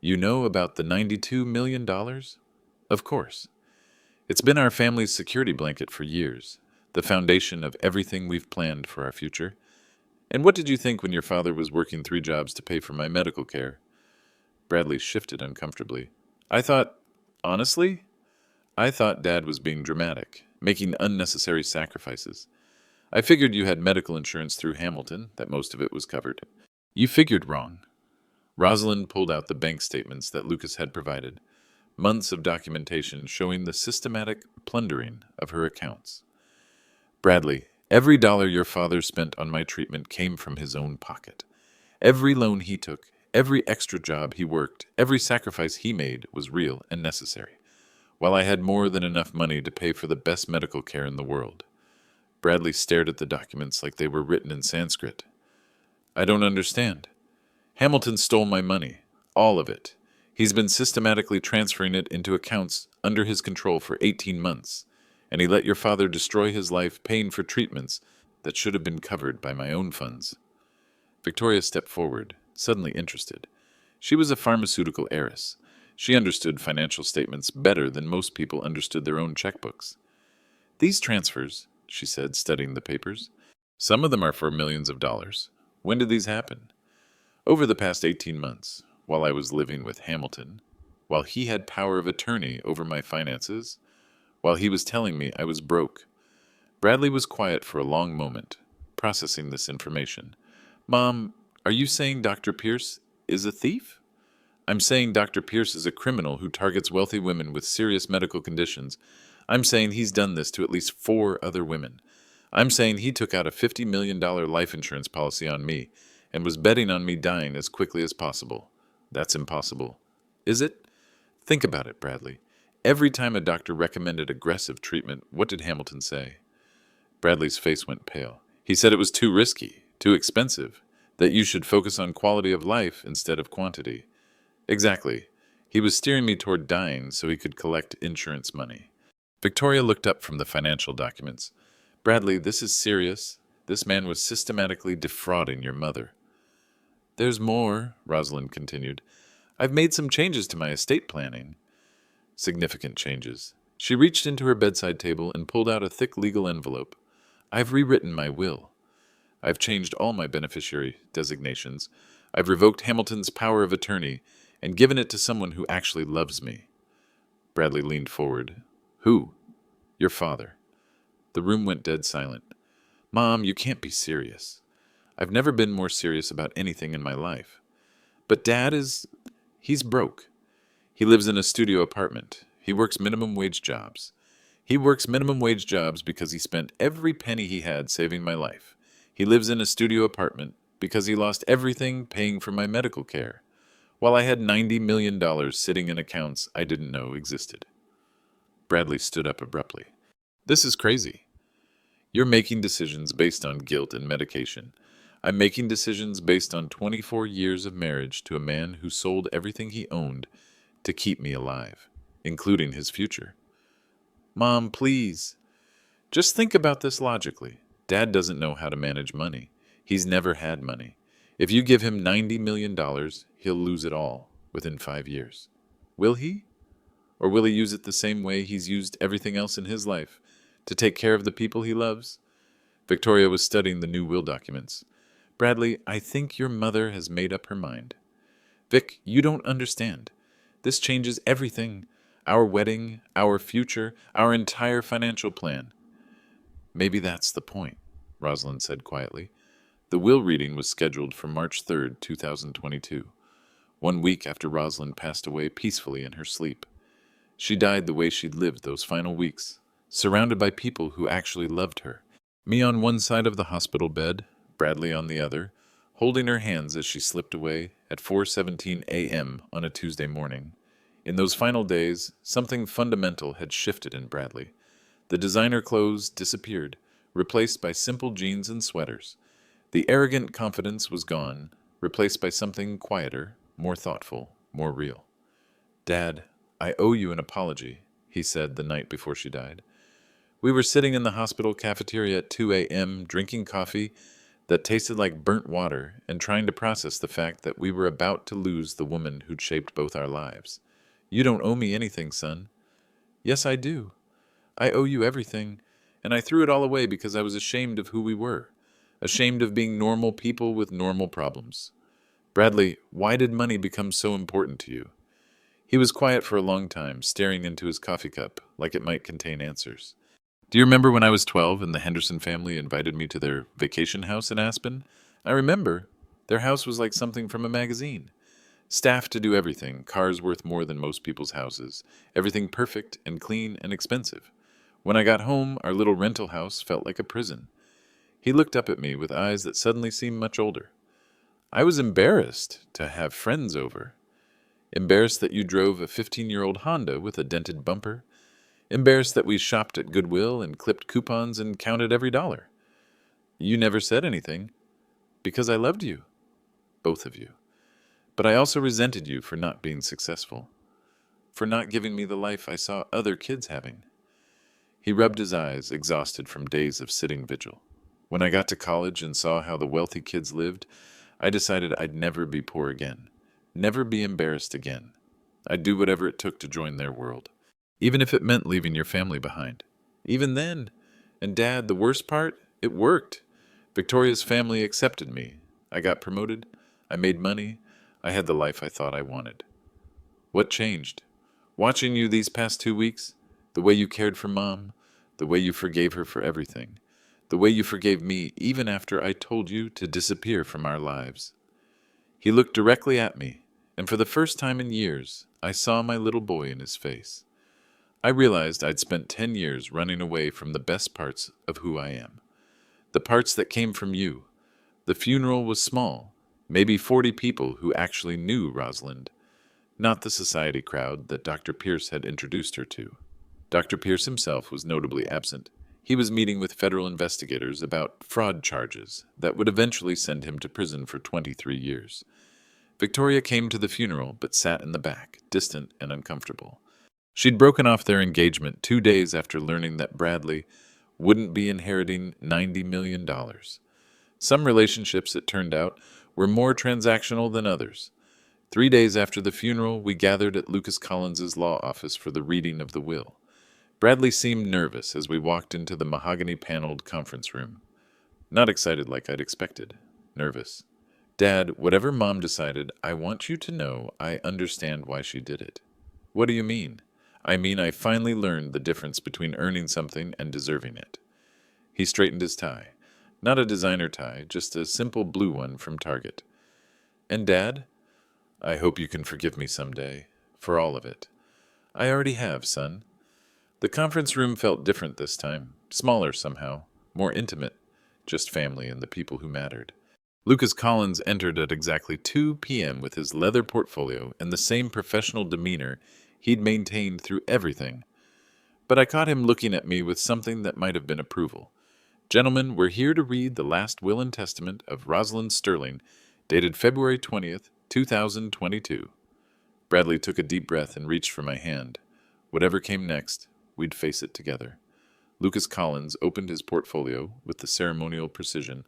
You know about the $92 million? Of course. It's been our family's security blanket for years, the foundation of everything we've planned for our future. And what did you think when your father was working 3 jobs to pay for my medical care? Bradley shifted uncomfortably. Honestly, I thought Dad was being dramatic. making unnecessary sacrifices. I figured you had medical insurance through Hamilton, that most of it was covered. You figured wrong. Rosalind pulled out the bank statements that Lucas had provided, months of documentation showing the systematic plundering of her accounts. Bradley, every dollar your father spent on my treatment came from his own pocket. Every loan he took, every extra job he worked, every sacrifice he made was real and necessary, while I had more than enough money to pay for the best medical care in the world. Bradley stared at the documents like they were written in Sanskrit. I don't understand. Hamilton stole my money, all of it. He's been systematically transferring it into accounts under his control for 18 months, and he let your father destroy his life paying for treatments that should have been covered by my own funds. Victoria stepped forward, suddenly interested. She was a pharmaceutical heiress. She understood financial statements better than most people understood their own checkbooks. These transfers, she said, studying the papers, some of them are for millions of dollars. When did these happen? Over the past 18 months, while I was living with Hamilton, while he had power of attorney over my finances, while he was telling me I was broke. Bradley was quiet for a long moment, processing this information. Mom, are you saying Dr. Pierce is a thief? I'm saying Dr. Pierce is a criminal who targets wealthy women with serious medical conditions. I'm saying he's done this to at least 4 other women. I'm saying he took out a $50 million life insurance policy on me and was betting on me dying as quickly as possible. That's impossible. Is it? Think about it, Bradley. Every time a doctor recommended aggressive treatment, what did Hamilton say? Bradley's face went pale. He said it was too risky, too expensive, that you should focus on quality of life instead of quantity. Exactly. He was steering me toward dying so he could collect insurance money. Victoria looked up from the financial documents. Bradley, this is serious. This man was systematically defrauding your mother. There's more, Rosalind continued. I've made some changes to my estate planning. Significant changes. She reached into her bedside table and pulled out a thick legal envelope. I've rewritten my will. I've changed all my beneficiary designations. I've revoked Hamilton's power of attorney and given it to someone who actually loves me. Bradley leaned forward. Who? Your father. The room went dead silent. Mom, you can't be serious. I've never been more serious about anything in my life. But Dad he's broke. He lives in a studio apartment. He works minimum wage jobs. He works minimum wage jobs because he spent every penny he had saving my life. He lives in a studio apartment because he lost everything paying for my medical care, while I had $90 million sitting in accounts I didn't know existed. Bradley stood up abruptly. This is crazy. You're making decisions based on guilt and medication. I'm making decisions based on 24 years of marriage to a man who sold everything he owned to keep me alive, including his future. Mom, please. Just think about this logically. Dad doesn't know how to manage money. He's never had money. If you give him $90 million, he'll lose it all within 5 years. Will he? Or will he use it the same way he's used everything else in his life, to take care of the people he loves? Victoria was studying the new will documents. Bradley, I think your mother has made up her mind. Vic, you don't understand. This changes everything. Our wedding, our future, our entire financial plan. Maybe that's the point, Rosalind said quietly. The will reading was scheduled for March 3rd, 2022, 1 week after Rosalind passed away peacefully in her sleep. She died the way she'd lived those final weeks, surrounded by people who actually loved her. Me on one side of the hospital bed, Bradley on the other, holding her hands as she slipped away at 4:17 a.m. on a Tuesday morning. In those final days, something fundamental had shifted in Bradley. The designer clothes disappeared, replaced by simple jeans and sweaters. The arrogant confidence was gone, replaced by something quieter, more thoughtful, more real. Dad, I owe you an apology, he said the night before she died. We were sitting in the hospital cafeteria at 2 a.m. drinking coffee that tasted like burnt water and trying to process the fact that we were about to lose the woman who'd shaped both our lives. You don't owe me anything, son. Yes, I do. I owe you everything, and I threw it all away because I was ashamed of who we were, ashamed of being normal people with normal problems. Bradley, why did money become so important to you? He was quiet for a long time, staring into his coffee cup like it might contain answers. Do you remember when I was 12 and the Henderson family invited me to their vacation house in Aspen? I remember. Their house was like something from a magazine. Staff to do everything, cars worth more than most people's houses, everything perfect and clean and expensive. When I got home, our little rental house felt like a prison. He looked up at me with eyes that suddenly seemed much older. I was embarrassed to have friends over. Embarrassed that you drove a 15-year-old Honda with a dented bumper. Embarrassed that we shopped at Goodwill and clipped coupons and counted every dollar. You never said anything, because I loved you, both of you. But I also resented you for not being successful, for not giving me the life I saw other kids having. He rubbed his eyes, exhausted from days of sitting vigil. When I got to college and saw how the wealthy kids lived, I decided I'd never be poor again, never be embarrassed again. I'd do whatever it took to join their world, even if it meant leaving your family behind. Even then, and Dad, the worst part, it worked. Victoria's family accepted me. I got promoted, I made money, I had the life I thought I wanted. What changed? Watching you these past 2 weeks, the way you cared for Mom, the way you forgave her for everything, the way you forgave me even after I told you to disappear from our lives. He looked directly at me, and for the first time in years, I saw my little boy in his face. I realized I'd spent 10 years running away from the best parts of who I am. The parts that came from you. The funeral was small, maybe 40 people who actually knew Rosalind, not the society crowd that Dr. Pierce had introduced her to. Dr. Pierce himself was notably absent. He was meeting with federal investigators about fraud charges that would eventually send him to prison for 23 years. Victoria came to the funeral but sat in the back, distant and uncomfortable. She'd broken off their engagement 2 days after learning that Bradley wouldn't be inheriting $90 million. Some relationships, it turned out, were more transactional than others. 3 days after the funeral, we gathered at Lucas Collins's law office for the reading of the will. Bradley seemed nervous as we walked into the mahogany-paneled conference room. Not excited like I'd expected. Nervous. Dad, whatever Mom decided, I want you to know I understand why she did it. What do you mean? I mean I finally learned the difference between earning something and deserving it. He straightened his tie. Not a designer tie, just a simple blue one from Target. And Dad, I hope you can forgive me someday, for all of it. I already have, son. The conference room felt different this time, smaller somehow, more intimate, just family and the people who mattered. Lucas Collins entered at exactly 2 p.m. with his leather portfolio and the same professional demeanor he'd maintained through everything. But I caught him looking at me with something that might have been approval. Gentlemen, we're here to read the last will and testament of Rosalind Sterling, dated February 20th, 2022. Bradley took a deep breath and reached for my hand. Whatever came next, we'd face it together. Lucas Collins opened his portfolio with the ceremonial precision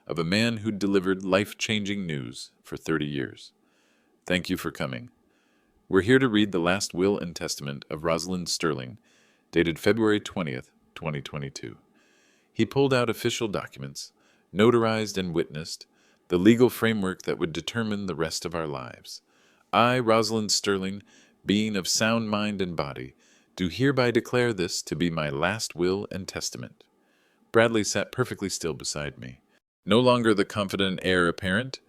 of a man who'd delivered life-changing news for 30 years. Thank you for coming. We're here to read the last will and testament of Rosalind Sterling, dated February 20th, 2022. He pulled out official documents, notarized and witnessed, the legal framework that would determine the rest of our lives. I, Rosalind Sterling, being of sound mind and body, do hereby declare this to be my last will and testament. Bradley sat perfectly still beside me. No longer the confident heir apparent,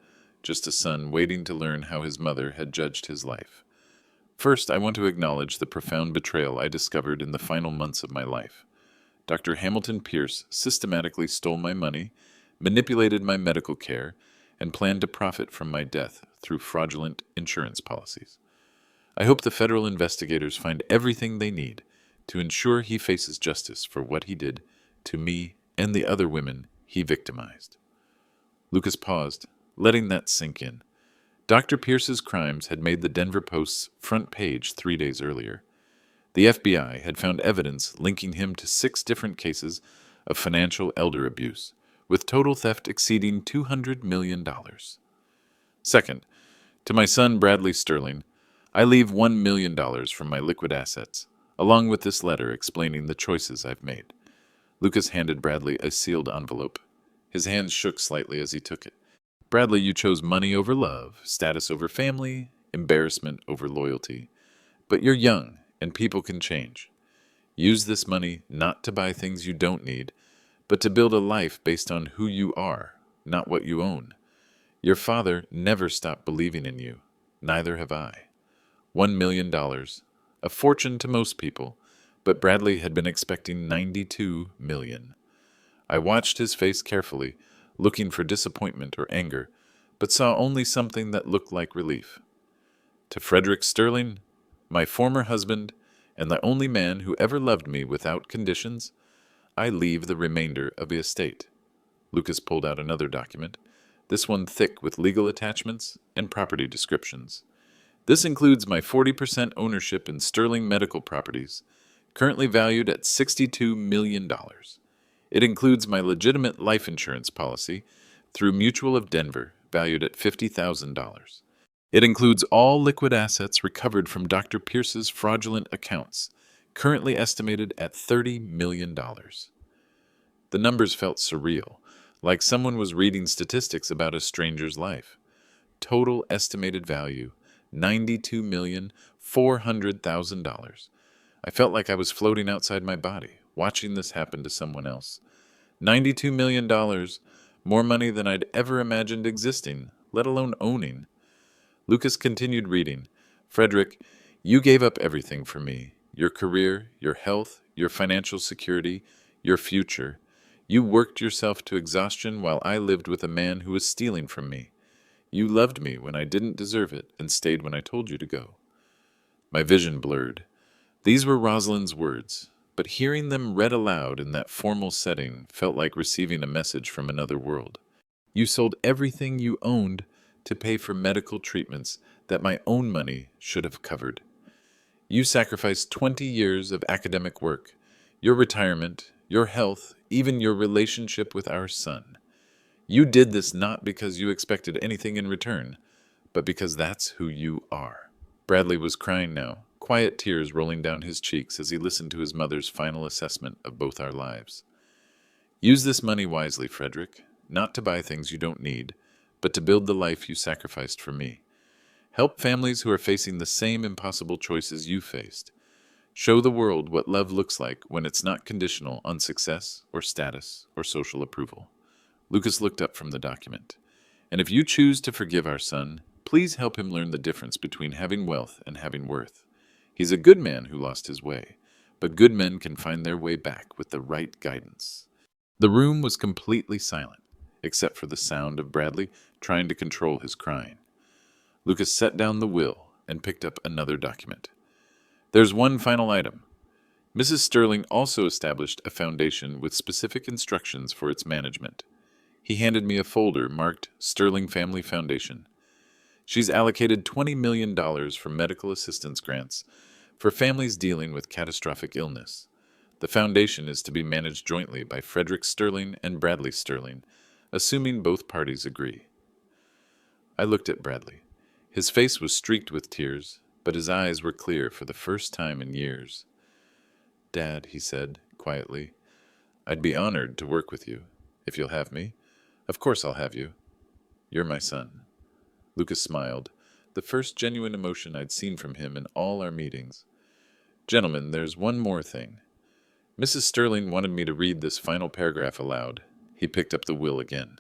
just a son waiting to learn how his mother had judged his life. First, I want to acknowledge the profound betrayal I discovered in the final months of my life. Dr. Hamilton Pierce systematically stole my money, manipulated my medical care, and planned to profit from my death through fraudulent insurance policies. I hope the federal investigators find everything they need to ensure he faces justice for what he did to me and the other women he victimized. Lucas paused, letting that sink in. Dr. Pierce's crimes had made the Denver Post's front page 3 days earlier. The FBI had found evidence linking him to 6 different cases of financial elder abuse, with total theft exceeding $200 million. Second, to my son Bradley Sterling, I leave $1 million from my liquid assets, along with this letter explaining the choices I've made. Lucas handed Bradley a sealed envelope. His hands shook slightly as he took it. Bradley, you chose money over love, status over family, embarrassment over loyalty. But you're young, and people can change. Use this money not to buy things you don't need, but to build a life based on who you are, not what you own. Your father never stopped believing in you. Neither have I. $1 million, a fortune to most people, but Bradley had been expecting 92 million. I watched his face carefully, looking for disappointment or anger, but saw only something that looked like relief. To Frederick Sterling, my former husband, and the only man who ever loved me without conditions, I leave the remainder of the estate. Lucas pulled out another document, this one thick with legal attachments and property descriptions. This includes my 40% ownership in Sterling Medical Properties, currently valued at $62 million. It includes my legitimate life insurance policy through Mutual of Denver, valued at $50,000. It includes all liquid assets recovered from Dr. Pierce's fraudulent accounts, currently estimated at $30 million. The numbers felt surreal, like someone was reading statistics about a stranger's life. Total estimated value, $92,400,000. I felt like I was floating outside my body, watching this happen to someone else. $92 million, more money than I'd ever imagined existing, let alone owning. Lucas continued reading. Frederick, you gave up everything for me. Your career, your health, your financial security, your future. You worked yourself to exhaustion while I lived with a man who was stealing from me. You loved me when I didn't deserve it and stayed when I told you to go. My vision blurred. These were Rosalind's words, but hearing them read aloud in that formal setting felt like receiving a message from another world. You sold everything you owned to pay for medical treatments that my own money should have covered. You sacrificed 20 years of academic work, your retirement, your health, even your relationship with our son. You did this not because you expected anything in return, but because that's who you are. Bradley was crying now, quiet tears rolling down his cheeks as he listened to his mother's final assessment of both our lives. Use this money wisely, Frederick, not to buy things you don't need, but to build the life you sacrificed for me. Help families who are facing the same impossible choices you faced. Show the world what love looks like when it's not conditional on success or status or social approval. Lucas looked up from the document. And if you choose to forgive our son, please help him learn the difference between having wealth and having worth. He's a good man who lost his way, but good men can find their way back with the right guidance. The room was completely silent, except for the sound of Bradley trying to control his crying. Lucas set down the will and picked up another document. There's one final item. Mrs. Sterling also established a foundation with specific instructions for its management. He handed me a folder marked Sterling Family Foundation. She's allocated $20 million for medical assistance grants for families dealing with catastrophic illness. The foundation is to be managed jointly by Frederick Sterling and Bradley Sterling, assuming both parties agree. I looked at Bradley. His face was streaked with tears, but his eyes were clear for the first time in years. Dad, he said, quietly, I'd be honored to work with you, if you'll have me. Of course I'll have you. You're my son. Lucas smiled, the first genuine emotion I'd seen from him in all our meetings. Gentlemen, there's one more thing. Mrs. Sterling wanted me to read this final paragraph aloud. He picked up the will again.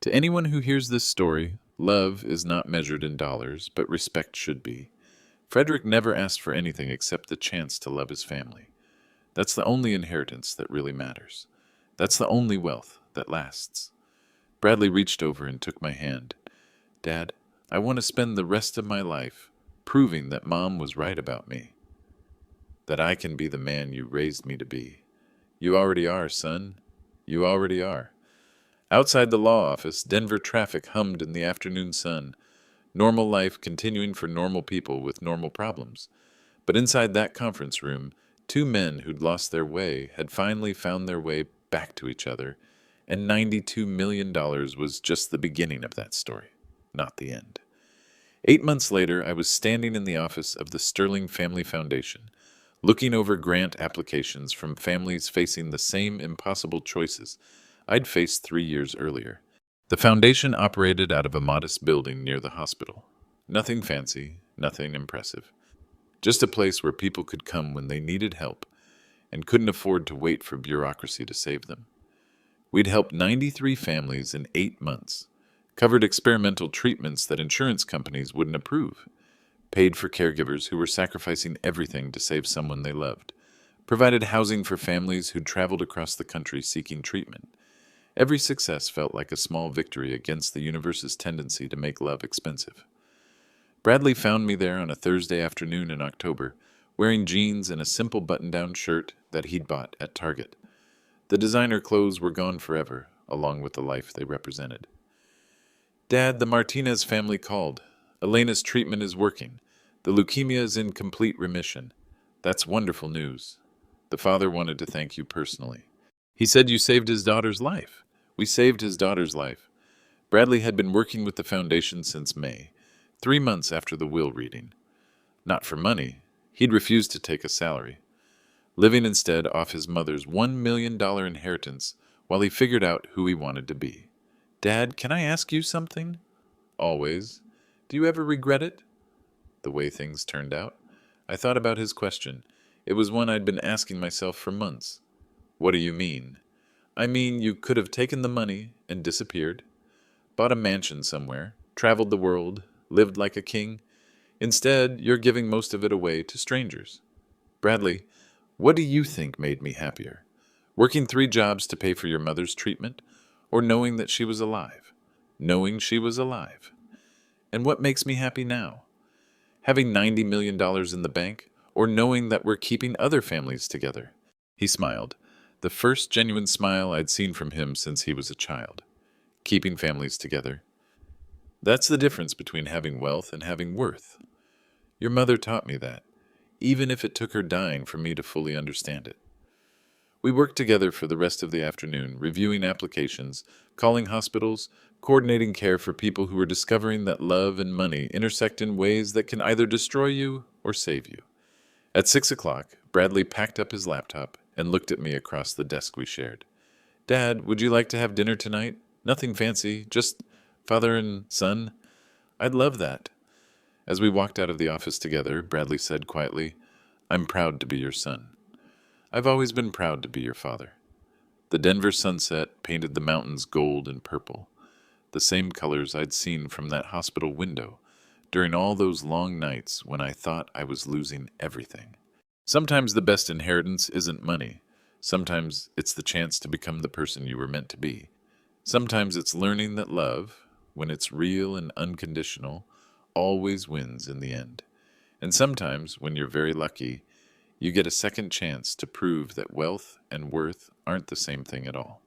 To anyone who hears this story, love is not measured in dollars, but respect should be. Frederick never asked for anything except the chance to love his family. That's the only inheritance that really matters. That's the only wealth that lasts. Bradley reached over and took my hand. Dad, I want to spend the rest of my life proving that Mom was right about me. That I can be the man you raised me to be. You already are, son. You already are. Outside the law office, Denver traffic hummed in the afternoon sun. Normal life continuing for normal people with normal problems. But inside that conference room, two men who'd lost their way had finally found their way back to each other, and $92 million was just the beginning of that story, not the end. 8 months later, I was standing in the office of the Sterling Family Foundation, looking over grant applications from families facing the same impossible choices I'd faced 3 years earlier. The foundation operated out of a modest building near the hospital. Nothing fancy, nothing impressive. Just a place where people could come when they needed help, and couldn't afford to wait for bureaucracy to save them. We'd helped 93 families in 8 months, covered experimental treatments that insurance companies wouldn't approve, paid for caregivers who were sacrificing everything to save someone they loved, provided housing for families who'd traveled across the country seeking treatment. Every success felt like a small victory against the universe's tendency to make love expensive. Bradley found me there on a Thursday afternoon in October, wearing jeans and a simple button-down shirt that he'd bought at Target. The designer clothes were gone forever, along with the life they represented. "Dad, the Martinez family called. Elena's treatment is working. The leukemia is in complete remission. That's wonderful news. The father wanted to thank you personally. He said you saved his daughter's life." We saved his daughter's life. Bradley had been working with the foundation since May, 3 months after the will reading. Not for money. He'd refused to take a salary, living instead off his mother's $1 million inheritance while he figured out who he wanted to be. "Dad, can I ask you something?" "Always. Do you ever regret it?" The way things turned out, I thought about his question. It was one I'd been asking myself for months. "What do you mean?" "I mean, you could have taken the money and disappeared, bought a mansion somewhere, traveled the world, lived like a king. Instead, you're giving most of it away to strangers." "Bradley, what do you think made me happier? Working 3 jobs to pay for your mother's treatment, or knowing that she was alive? Knowing she was alive. And what makes me happy now? Having $90 million in the bank, or knowing that we're keeping other families together?" He smiled, the first genuine smile I'd seen from him since he was a child. Keeping families together. That's the difference between having wealth and having worth. Your mother taught me that, even if it took her dying for me to fully understand it. We worked together for the rest of the afternoon, reviewing applications, calling hospitals, coordinating care for people who were discovering that love and money intersect in ways that can either destroy you or save you. At 6 o'clock, Bradley packed up his laptop and looked at me across the desk we shared. "Dad, would you like to have dinner tonight? Nothing fancy, just father and son." "I'd love that." As we walked out of the office together, Bradley said quietly, "I'm proud to be your son." "I've always been proud to be your father." The Denver sunset painted the mountains gold and purple, the same colors I'd seen from that hospital window during all those long nights when I thought I was losing everything. Sometimes the best inheritance isn't money. Sometimes it's the chance to become the person you were meant to be. Sometimes it's learning that love, when it's real and unconditional, always wins in the end. And sometimes, when you're very lucky, you get a second chance to prove that wealth and worth aren't the same thing at all.